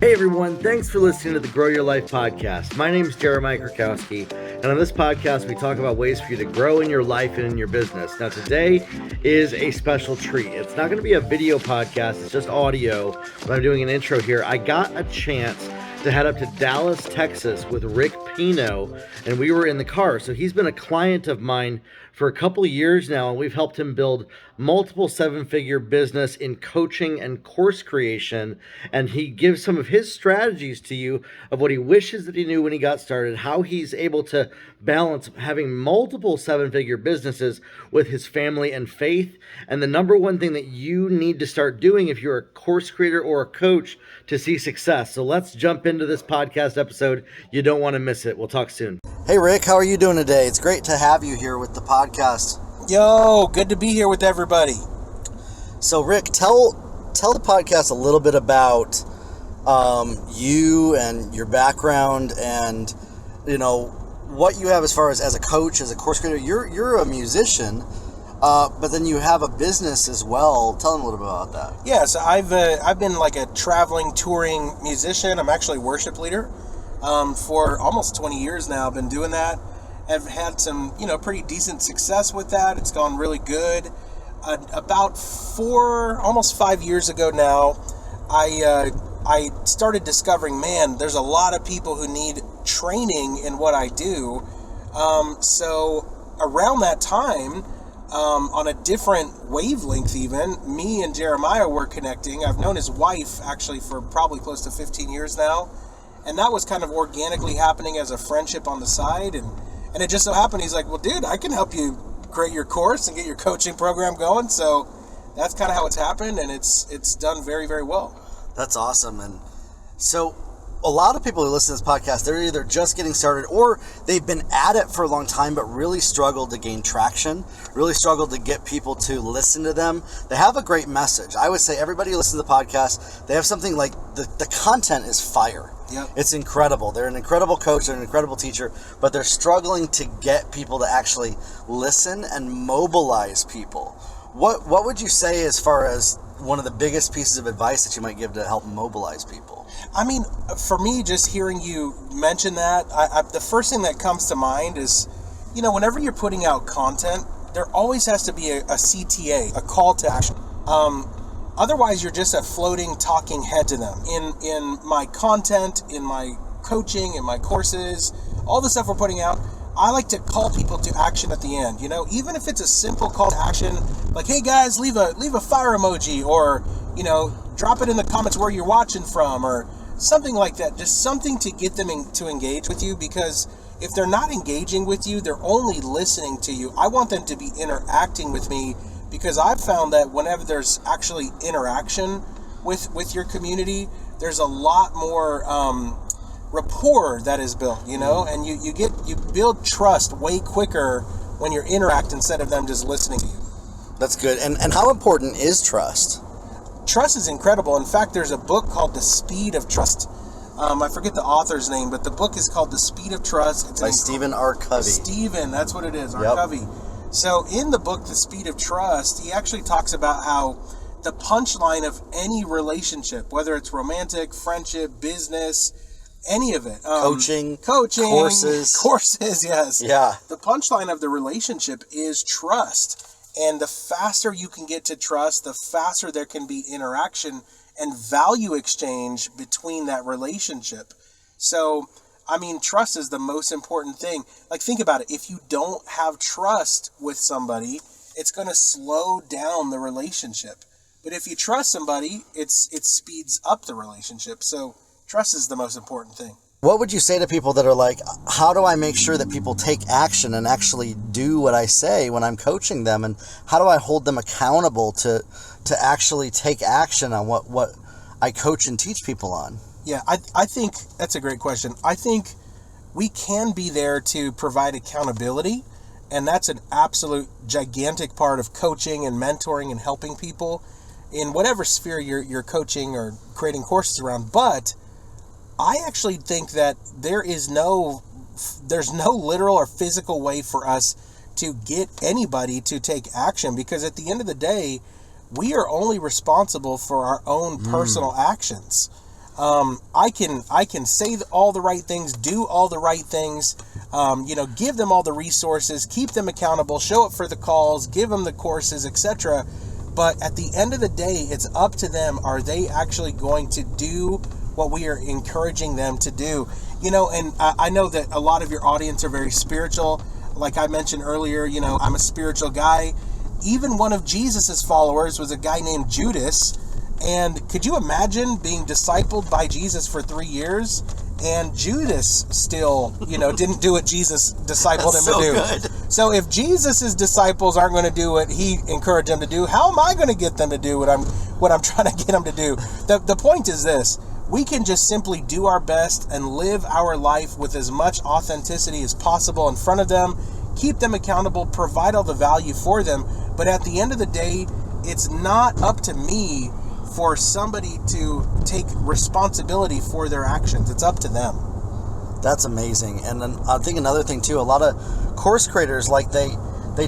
Hey everyone, thanks for listening to the Grow Your Life podcast. My name is Jeremiah Krakowski, and on this podcast we talk about ways for you to grow in your life and in your business. Now today is a special treat. It's not going to be a video podcast, it's just audio, but I'm doing an intro here. I got a chance to head up to Dallas, Texas with Rick Pino, and we were in the car. So he's been a client of mine for a couple of years now, and we've helped him build multiple seven-figure business in coaching and course creation. And he gives some of his strategies to you of what he wishes that he knew when he got started, how he's able to balance having multiple seven-figure businesses with his family and faith. And the number one thing that you need to start doing if you're a course creator or a coach to see success. So let's jump into this podcast episode. You don't want to miss it. We'll talk soon. Hey Rick, how are you doing today? It's great to have you here with the podcast. Yo, good to be here with everybody. So Rick, tell the podcast a little bit about you and your background, and what you have as far as a coach, as a course creator. You're a musician, but then you have a business as well. Tell them a little bit about that. Yeah, so I've been like a traveling, touring musician. I'm actually a worship leader for almost 20 years now. I've been doing that. I've had some, pretty decent success with that. It's gone really good. About almost 5 years ago now, I started discovering, man, there's a lot of people who need training in what I do. So around that time, on a different wavelength even, me and Jeremiah were connecting. I've known his wife actually for probably close to 15 years now. And that was kind of organically happening as a friendship on the side. And it just so happened, he's like, well, dude, I can help you create your course and get your coaching program going. So that's kind of how it's happened, and it's done very, very well. That's awesome. And so a lot of people who listen to this podcast, they're either just getting started or they've been at it for a long time, but really struggled to gain traction, really struggled to get people to listen to them. They have a great message. I would say everybody who listens to the podcast, they have something like the content is fire. Yep. It's incredible. They're an incredible coach, they're an incredible teacher, but they're struggling to get people to actually listen and mobilize people. What would you say as far as one of the biggest pieces of advice that you might give to help mobilize people? I mean, for me, just hearing you mention that, the first thing that comes to mind is, whenever you're putting out content, there always has to be a CTA, a call to action. Otherwise, you're just a floating, talking head to them. In my content, in my coaching, in my courses, all the stuff we're putting out, I like to call people to action at the end. Even if it's a simple call to action, like, hey guys, leave a fire emoji, or drop it in the comments where you're watching from, or something like that. Just something to get them to engage with you, because if they're not engaging with you, they're only listening to you. I want them to be interacting with me, because I've found that whenever there's actually interaction with your community, there's a lot more rapport that is built, and you build trust way quicker when you're interacting instead of them just listening to you. That's good. And how important is trust? Trust is incredible. In fact, there's a book called The Speed of Trust. I forget the author's name, but the book is called The Speed of Trust. It's by Stephen R. Covey. Stephen, that's what it is, R. Covey. So in the book, The Speed of Trust, he actually talks about how the punchline of any relationship, whether it's romantic, friendship, business, any of it. Coaching, courses, yes. Yeah. The punchline of the relationship is trust. And the faster you can get to trust, the faster there can be interaction and value exchange between that relationship. So, trust is the most important thing. Like, think about it. If you don't have trust with somebody, it's going to slow down the relationship. But if you trust somebody, it speeds up the relationship. So trust is the most important thing. What would you say to people that are like, how do I make sure that people take action and actually do what I say when I'm coaching them? And how do I hold them accountable to actually take action on what I coach and teach people on? Yeah, I think that's a great question. I think we can be there to provide accountability, and that's an absolute gigantic part of coaching and mentoring and helping people in whatever sphere you're coaching or creating courses around. But I actually think that there's no literal or physical way for us to get anybody to take action, because at the end of the day, we are only responsible for our own personal actions. I can say all the right things, do all the right things, give them all the resources, keep them accountable, show up for the calls, give them the courses, etc. But at the end of the day, it's up to them. Are they actually going to do what we are encouraging them to do? And I know that a lot of your audience are very spiritual. Like I mentioned earlier, I'm a spiritual guy. Even one of Jesus's followers was a guy named Judas. And could you imagine being discipled by Jesus for 3 years? And Judas still, didn't do what Jesus discipled him to do. Good. So if Jesus's disciples aren't going to do what he encouraged them to do, how am I going to get them to do what I'm trying to get them to do? The point is this: we can just simply do our best and live our life with as much authenticity as possible in front of them, keep them accountable, provide all the value for them. But at the end of the day, it's not up to me for somebody to take responsibility for their actions. It's up to them. That's amazing. And then I think another thing too, a lot of course creators, like they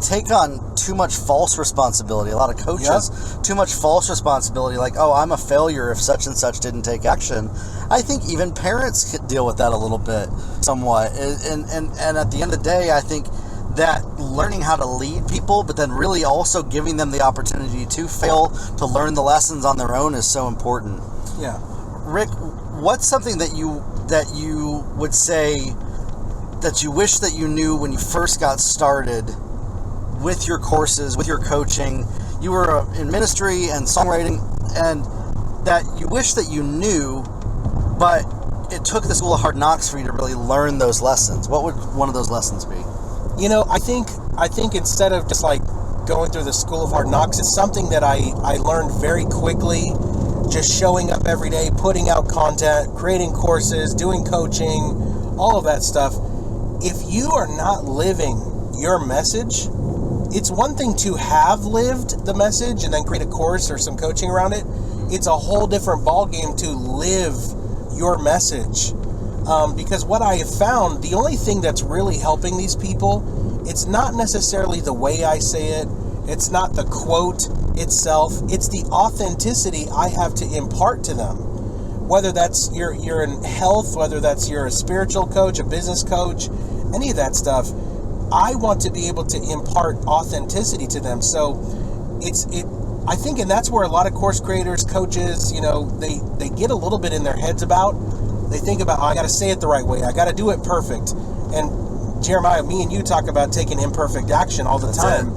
take on too much false responsibility. A lot of coaches, too much false responsibility. Like, oh, I'm a failure if such and such didn't take action. I think even parents could deal with that a little bit, somewhat. And at the end of the day, I think that learning how to lead people, but then really also giving them the opportunity to fail, to learn the lessons on their own is so important. Yeah. Rick, what's something that you would say that you wish that you knew when you first got started with your courses, with your coaching? You were in ministry and songwriting, and that you wish that you knew, but it took the School of Hard Knocks for you to really learn those lessons. What would one of those lessons be? I think instead of just like going through the School of Hard Knocks, it's something that I learned very quickly, just showing up every day, putting out content, creating courses, doing coaching, all of that stuff. If you are not living your message, it's one thing to have lived the message and then create a course or some coaching around it. It's a whole different ballgame to live your message. Because what I have found, the only thing that's really helping these people, it's not necessarily the way I say it, it's not the quote itself, it's the authenticity I have to impart to them. Whether that's you're in health, whether that's you're a spiritual coach, a business coach, any of that stuff, I want to be able to impart authenticity to them. So I think, and that's where a lot of course creators, coaches, they get a little bit in their heads about. They think about, I got to say it the right way. I got to do it perfect. And Jeremiah, me and you talk about taking imperfect action all the time.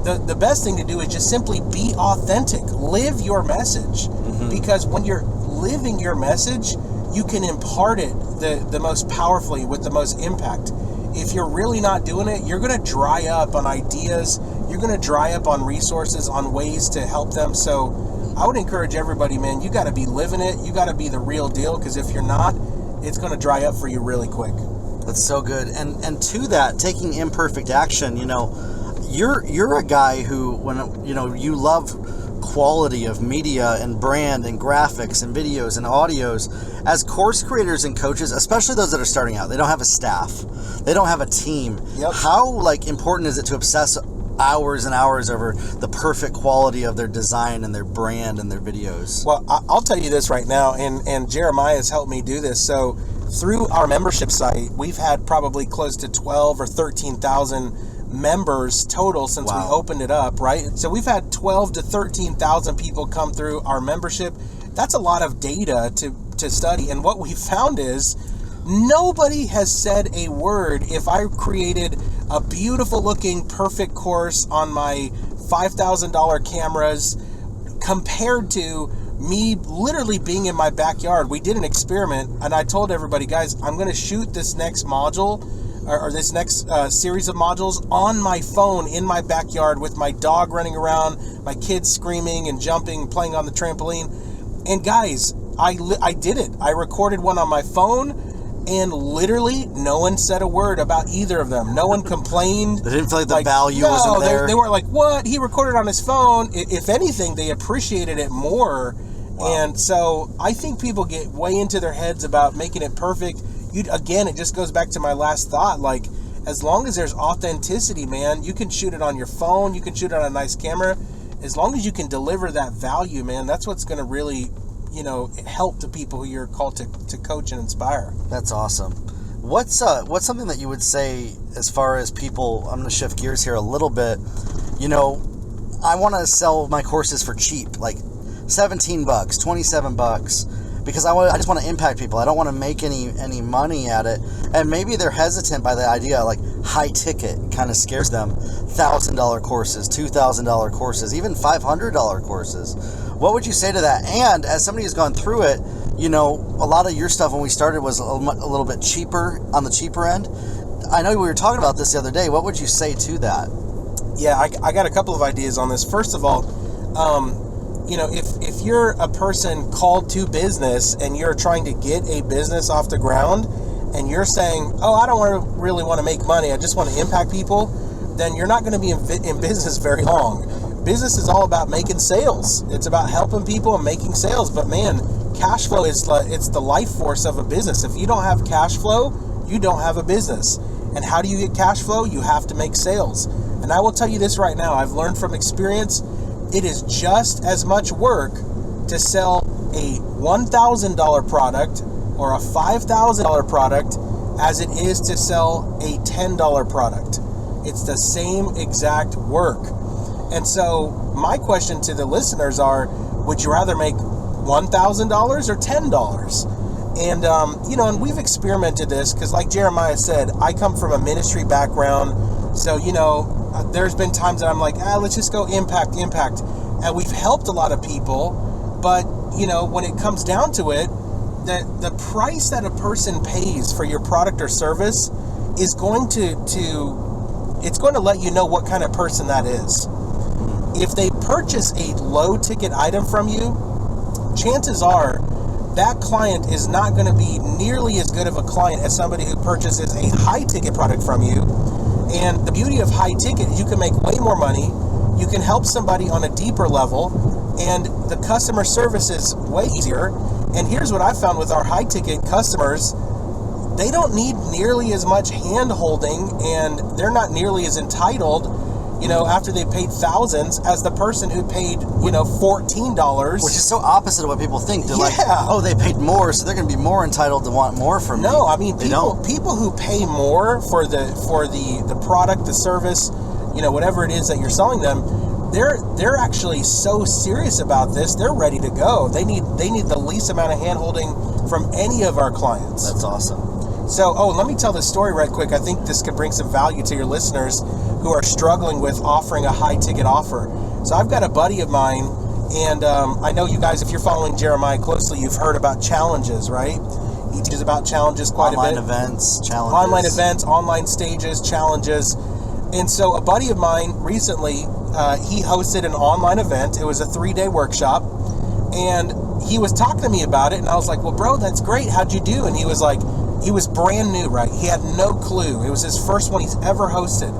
The best thing to do is just simply be authentic. Live your message. Mm-hmm. Because when you're living your message, you can impart it the most powerfully with the most impact. If you're really not doing it, you're going to dry up on ideas. You're going to dry up on resources, on ways to help them. So I would encourage everybody, man, you got to be living it. You got to be the real deal, because if you're not, it's going to dry up for you really quick. That's so good. And to that, taking imperfect action, you're a guy who, when you love quality of media and brand and graphics and videos and audios. As course creators and coaches, especially those that are starting out, they don't have a staff, they don't have a team. Yep. How important is it to obsess hours and hours over the perfect quality of their design and their brand and their videos? Well, I'll tell you this right now, and Jeremiah has helped me do this. So through our membership site, we've had probably close to 12 or 13,000 members total since we opened it up, right? So we've had 12 to 13,000 people come through our membership. That's a lot of data to study. And what we found is nobody has said a word. If I created a beautiful looking, perfect course on my $5,000 cameras compared to me literally being in my backyard, we did an experiment and I told everybody, guys, I'm going to shoot this next module or this next series of modules on my phone in my backyard with my dog running around, my kids screaming and jumping, playing on the trampoline. And guys, I did it. I recorded one on my phone, and literally no one said a word about either of them. No one complained. They didn't feel like the value wasn't there. They weren't like, what? He recorded on his phone. If anything, they appreciated it more. Wow. And so I think people get way into their heads about making it perfect. Again, it just goes back to my last thought. Like, as long as there's authenticity, man, you can shoot it on your phone. You can shoot it on a nice camera. As long as you can deliver that value, man, that's what's going to really help to people who you're called to coach and inspire. That's awesome. What's something that you would say as far as people, I'm going to shift gears here a little bit, I want to sell my courses for cheap, like $17, $27, because I just want to impact people. I don't want to make any money at it. And maybe they're hesitant by the idea, like high ticket kind of scares them. $1,000 courses, $2,000 courses, even $500 courses. What would you say to that? And as somebody who's gone through it, a lot of your stuff when we started was a little bit cheaper, on the cheaper end. I know we were talking about this the other day. What would you say to that? Yeah, I got a couple of ideas on this. First of all, if you're a person called to business and you're trying to get a business off the ground and you're saying, I don't really want to make money, I just want to impact people, then you're not going to be in business very long. Business is all about making sales. It's about helping people and making sales. But man, cash flow it's the life force of a business. If you don't have cash flow, you don't have a business. And how do you get cash flow? You have to make sales. And I will tell you this right now, I've learned from experience, it is just as much work to sell a $1,000 product or a $5,000 product as it is to sell a $10 product. It's the same exact work. And so my question to the listeners are, would you rather make $1,000 or $10? And, and we've experimented this because like Jeremiah said, I come from a ministry background. So, there's been times that I'm like, let's just go impact. And we've helped a lot of people. But, when it comes down to it, the price that a person pays for your product or service is going it's going to let you know what kind of person that is. If they purchase a low ticket item from you, chances are that client is not going to be nearly as good of a client as somebody who purchases a high ticket product from you. And the beauty of high ticket is you can make way more money. You can help somebody on a deeper level, and the customer service is way easier. And here's what I found with our high ticket customers. They don't need nearly as much hand holding, and they're not nearly as entitled, after they paid thousands as the person who paid, $14. Which is so opposite of what people think. They're like, they paid more, so they're going to be more entitled to want more from me. No, I mean, people who pay more for the product, the service, whatever it is that you're selling them, they're actually so serious about this. They're ready to go. They need the least amount of hand holding from any of our clients. That's awesome. So, let me tell this story right quick. I think this could bring some value to your listeners who are struggling with offering a high ticket offer. So I've got a buddy of mine, and I know you guys, if you're following Jeremiah closely, you've heard about challenges, right? He teaches about challenges quite a bit. Online events, challenges. Online events, online stages, challenges. And so a buddy of mine recently, he hosted an online event. It was a 3-day workshop, and he was talking to me about it, and I was like, well, bro, that's great. How'd you do? And he was like, he was brand new, right? He had no clue. It was his first one he's ever hosted.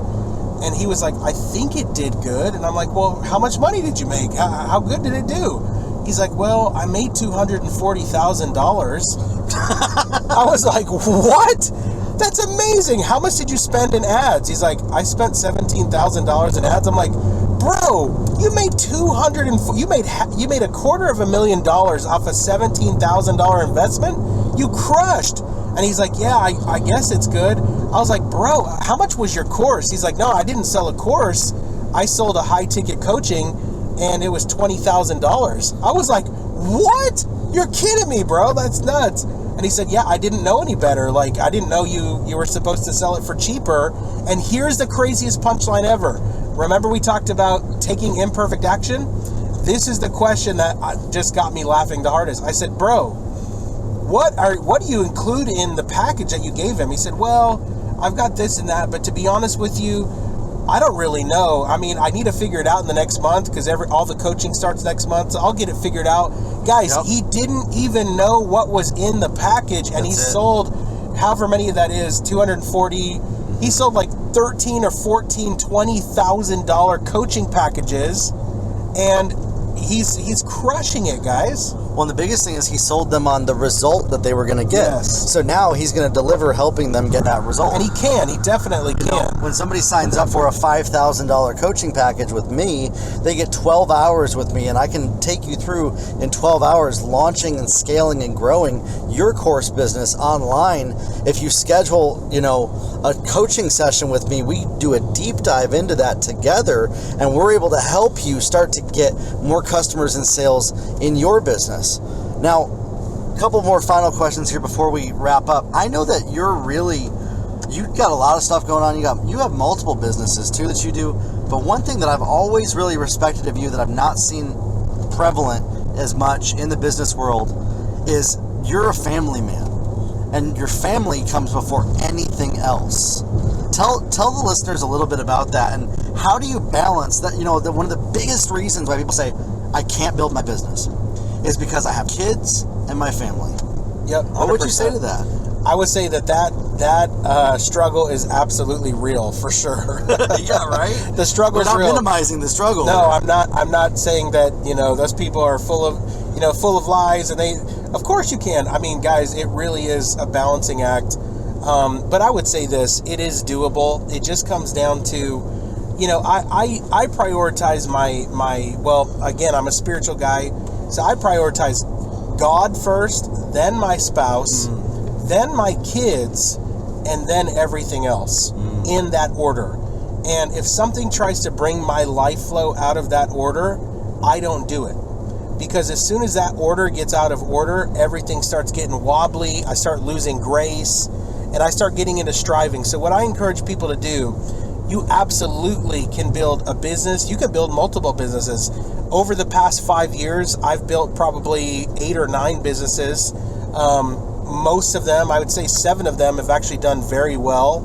And he was like, I think it did good. And I'm like, well, how much money did you make? How good did it do? He's like, well, I made $240,000. I was like, what? That's amazing. How much did you spend in ads? He's like, I spent $17,000 in ads. I'm like, bro, you made you made $250,000 off a $17,000 investment. You crushed. And he's like, yeah, I guess it's good. I was like, bro, how much was your course? He's like, no, I didn't sell a course. I sold a high ticket coaching, and it was $20,000. I was like, what? You're kidding me, bro. That's nuts. And he said, yeah, I didn't know any better. Like, I didn't know you were supposed to sell it for cheaper. And here's the craziest punchline ever. Remember we talked about taking imperfect action? This is the question that just got me laughing the hardest. I said, bro, what do you include in the package that you gave him? He said, well, I've got this and that, but to be honest with you, I don't really know. I mean, I need to figure it out in the next month because all the coaching starts next month, so I'll get it figured out. Guys, He didn't even know what was in the package, and sold however many of that is, 240. He sold like 13 or 14, $20,000 coaching packages, and he's crushing it, guys. Well, the biggest thing is he sold them on the result that they were going to get. Yes. So now he's going to deliver helping them get that result. And he definitely can. You know, when somebody signs up for a $5,000 coaching package with me, they get 12 hours with me, and I can take you through in 12 hours launching and scaling and growing your course business online. If you schedule, you know, a coaching session with me, we do a deep dive into that together, and we're able to help you start to get more customers and sales in your business. Now, a couple more final questions here before we wrap up. I know that you've got a lot of stuff going on. You have multiple businesses too that you do, but one thing that I've always really respected of you that I've not seen prevalent as much in the business world is you're a family man, and your family comes before anything else. Tell the listeners a little bit about that, and how do you balance that? You know, one of the biggest reasons why people say, I can't build my business is because I have kids and my family. Yep. 100%. What would you say to that? I would say that struggle is absolutely real, for sure. Yeah, right? The struggle is real. We're not minimizing the struggle. No, I'm not saying that, you know, those people are full of lies, and of course you can. I mean, guys, it really is a balancing act. But I would say this, it is doable. It just comes down to, you know, I prioritize well, again, I'm a spiritual guy, so I prioritize God first, then my spouse, then my kids, and then everything else in that order. And if something tries to bring my life flow out of that order, I don't do it. Because as soon as that order gets out of order, everything starts getting wobbly. I start losing grace, and I start getting into striving. So what I encourage people to do, you absolutely can build a business. You can build multiple businesses. Over the past 5 years, I've built probably 8 or 9 businesses. Most of them, I would say 7 of them, have actually done very well.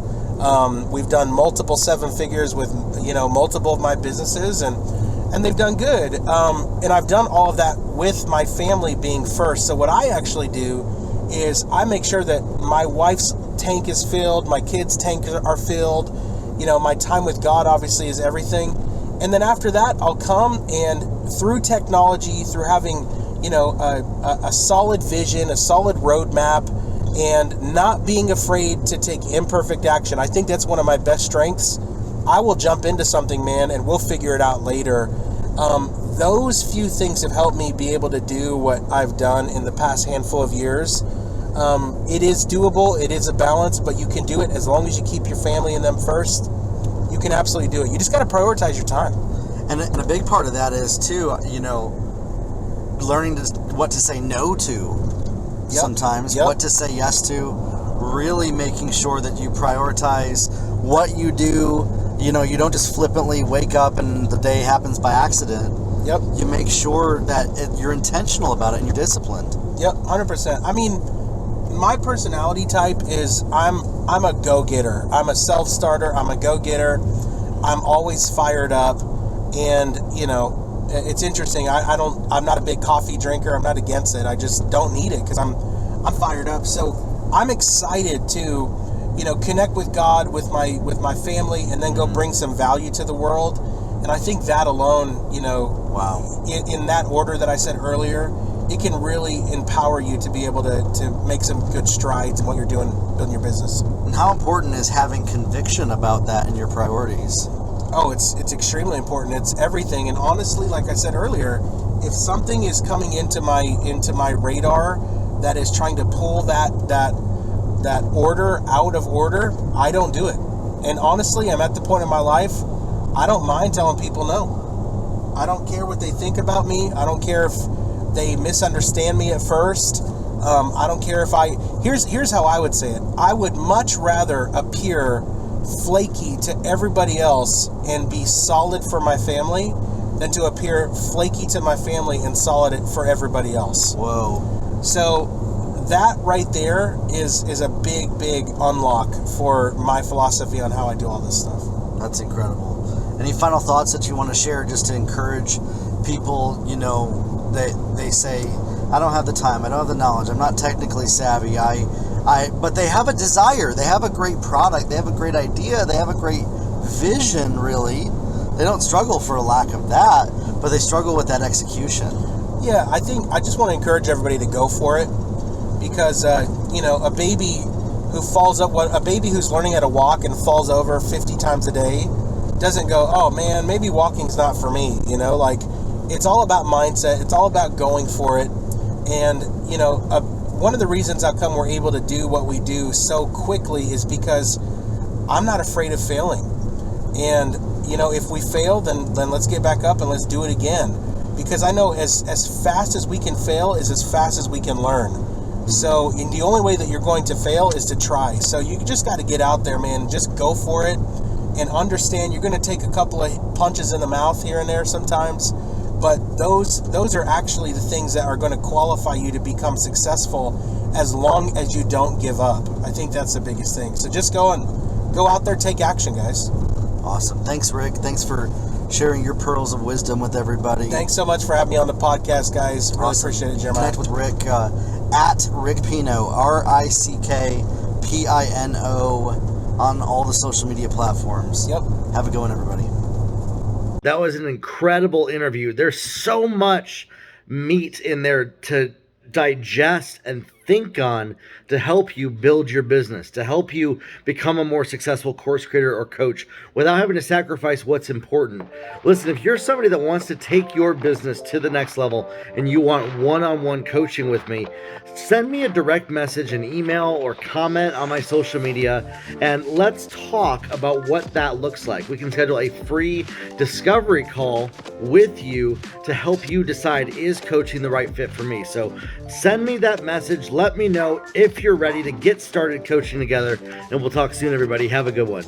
We've done multiple 7 figures with, you know, multiple of my businesses, and they've done good. And I've done all of that with my family being first. So what I actually do is I make sure that my wife's tank is filled, my kids' tanks are filled. You know, my time with God obviously is everything. And then after that, I'll come and through technology, through having, you know, a solid vision, a solid roadmap, and not being afraid to take imperfect action. I think that's one of my best strengths. I will jump into something, man, and we'll figure it out later. Those few things have helped me be able to do what I've done in the past handful of years. It is doable. It is a balance, but you can do it as long as you keep your family and them first. You can absolutely do it. You just got to prioritize your time. And a big part of that is too, you know, learning what to say no to sometimes, what to say yes to, really making sure that you prioritize what you do. You know, you don't just flippantly wake up and the day happens by accident. Yep. You make sure that you're intentional about it and you're disciplined. Yep, 100%. I mean, my personality type is I'm a go-getter. I'm a self-starter. I'm a go-getter. I'm always fired up. And, you know, it's interesting. I'm not a big coffee drinker. I'm not against it. I just don't need it because I'm fired up. So I'm excited to, you know, connect with God, with my family, and then go bring some value to the world. And I think that alone, you know, in that order that I said earlier, it can really empower you to be able to make some good strides in what you're doing, building your business. And how important is having conviction about that in your priorities? Oh, it's extremely important. It's everything. And honestly, like I said earlier, if something is coming into my radar that is trying to pull that order out of order, I don't do it. And honestly, I'm at the point in my life, I don't mind telling people no. I don't care what they think about me. I don't care if they misunderstand me at first. I don't care if here's how I would say it. I would much rather appear flaky to everybody else and be solid for my family than to appear flaky to my family and solid for everybody else. Whoa. So that right there is a big unlock for my philosophy on how I do all this stuff. That's incredible. Any final thoughts that you want to share just to encourage people? You know, they say, I don't have the time, I don't have the knowledge, I'm not technically savvy, but they have a desire, they have a great product, they have a great idea, they have a great vision, really. They don't struggle for a lack of that, but they struggle with that execution. Yeah, I think I just want to encourage everybody to go for it, because a baby who's learning how to walk and falls over 50 times a day doesn't go, oh man, maybe walking's not for me. Like, it's all about mindset. It's all about going for it. And one of the reasons how come we're able to do what we do so quickly is because I'm not afraid of failing. And if we fail, then let's get back up and let's do it again. Because I know as fast as we can fail is as fast as we can learn. So the only way that you're going to fail is to try. So you just got to get out there, man. Just go for it and understand you're going to take a couple of punches in the mouth here and there sometimes. But those are actually the things that are going to qualify you to become successful as long as you don't give up. I think that's the biggest thing. So just go out there, take action, guys. Awesome. Thanks, Rick. Thanks for sharing your pearls of wisdom with everybody. Thanks so much for having me on the podcast, guys. Really appreciate it, Jeremiah. Connect with Rick at Rick Pino, RickPino, on all the social media platforms. Yep. Have a good one, everybody. That was an incredible interview. There's so much meat in there to digest and think on to help you build your business, to help you become a more successful course creator or coach without having to sacrifice what's important. Listen, if you're somebody that wants to take your business to the next level and you want one-on-one coaching with me, send me a direct message, an email, or comment on my social media, and let's talk about what that looks like. We can schedule a free discovery call with you to help you decide, is coaching the right fit for me? So send me that message. Let me know if you're ready to get started coaching together, and we'll talk soon, everybody. Have a good one.